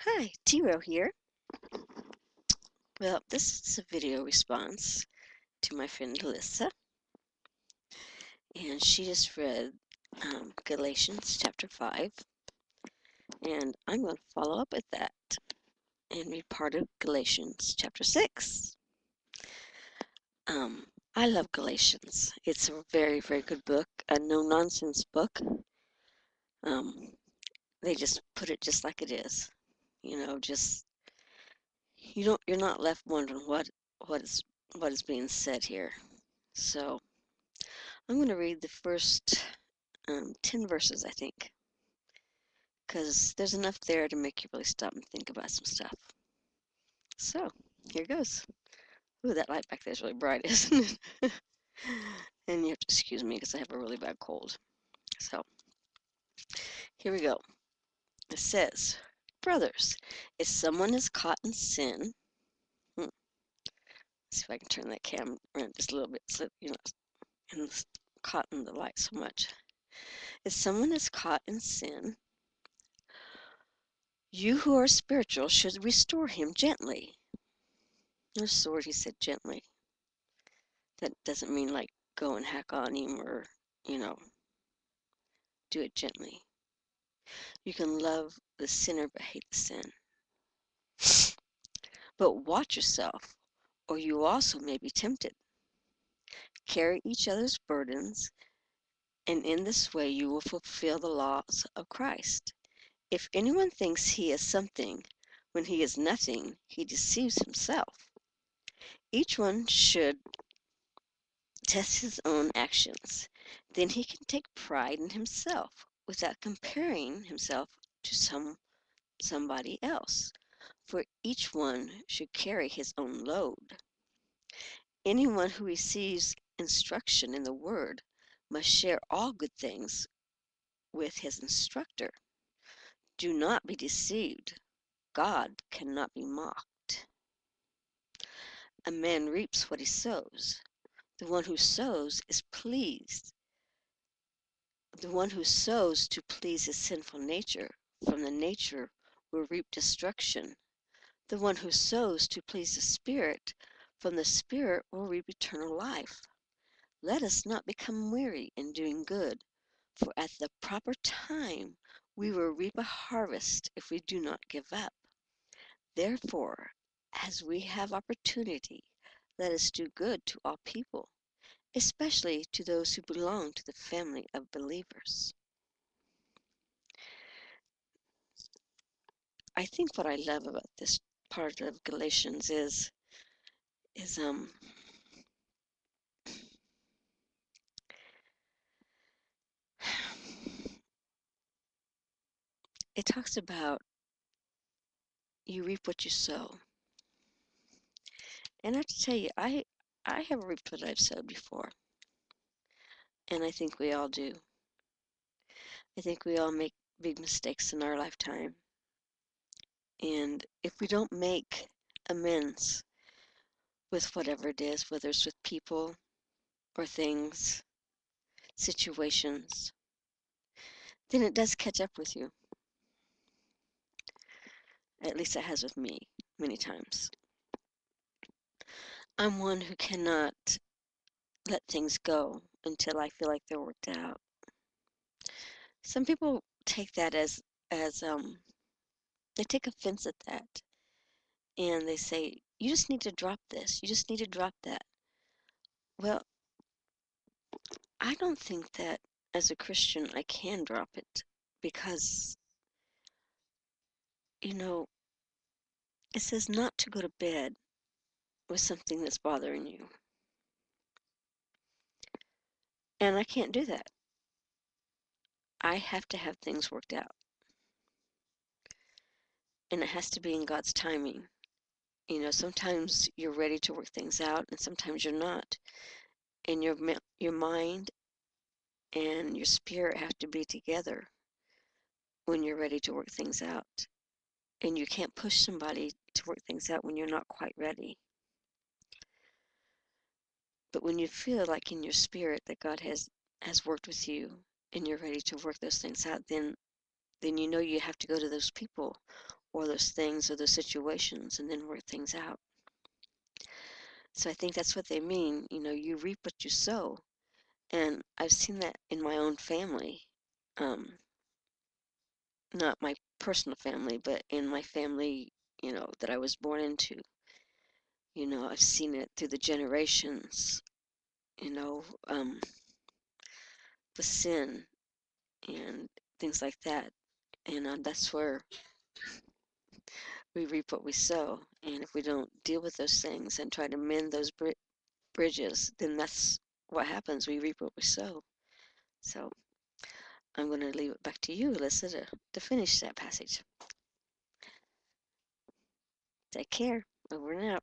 Hi, Tiro here. Well, this is a video response to my friend Alyssa, and she just read Galatians chapter 5, and I'm going to follow up with that and read part of Galatians chapter 6. I love Galatians. It's a very, very good book, a no-nonsense book. Um, they just put it just like it is. Just you're not left wondering what is being said here. So I'm going to read the first 10 verses, I think, because there's enough there to make you really stop and think about some stuff. So here goes. Ooh, that light back there is really bright, isn't it? And you have to excuse me because I have a really bad cold. So here we go. It says, brothers, if someone is caught in sin, let's see if I can turn that camera around just a little bit so and it's caught in the light so much. If someone is caught in sin, you who are spiritual should restore him gently. No sword, he said gently. That doesn't mean like go and hack on him or, you know, do it gently. You can love the sinner but hate the sin. But watch yourself, or you also may be tempted. Carry each other's burdens, and in this way you will fulfill the laws of Christ. If anyone thinks he is something when he is nothing, he deceives himself. Each one should test his own actions. Then he can take pride in himself without comparing himself to somebody else, for each one should carry his own load. Anyone who receives instruction in the word must share all good things with his instructor. Do not be deceived. God cannot be mocked. A man reaps what he sows. The one who sows is pleased. The one who sows to please his sinful nature from the nature will reap destruction. The one who sows to please the Spirit from the Spirit will reap eternal life. Let us not become weary in doing good, for at the proper time we will reap a harvest if we do not give up. Therefore, as we have opportunity, let us do good to all people, especially to those who belong to the family of believers. I think what I love about this part of Galatians is it talks about you reap what you sow. And I have to tell you, I have reaped what I've sowed before. And I think we all do. I think we all make big mistakes in our lifetime. And if we don't make amends with whatever it is, whether it's with people or things, situations, then it does catch up with you. At least it has with me many times. I'm one who cannot let things go until I feel like they're worked out. Some people take that as they take offense at that, and they say, you just need to drop this, you just need to drop that. Well, I don't think that as a Christian I can drop it, because it says not to go to bed with something that's bothering you, and I can't do that. I have to have things worked out, and it has to be in God's timing. Sometimes you're ready to work things out, and sometimes you're not. And your mind and your spirit have to be together when you're ready to work things out. And you can't push somebody to work things out when you're not quite ready. But when you feel like in your spirit that God has worked with you and you're ready to work those things out, then you know you have to go to those people or those things or those situations and then work things out. So I think that's what they mean. You reap what you sow. And I've seen that in my own family. Not my personal family, but in my family, that I was born into. I've seen it through the generations, you know, um, the sin and things like that. And that's where we reap what we sow. And if we don't deal with those things and try to mend those bridges, then that's what happens. We reap what we sow. So I'm going to leave it back to you, Alyssa, to finish that passage. Take care. Over and out.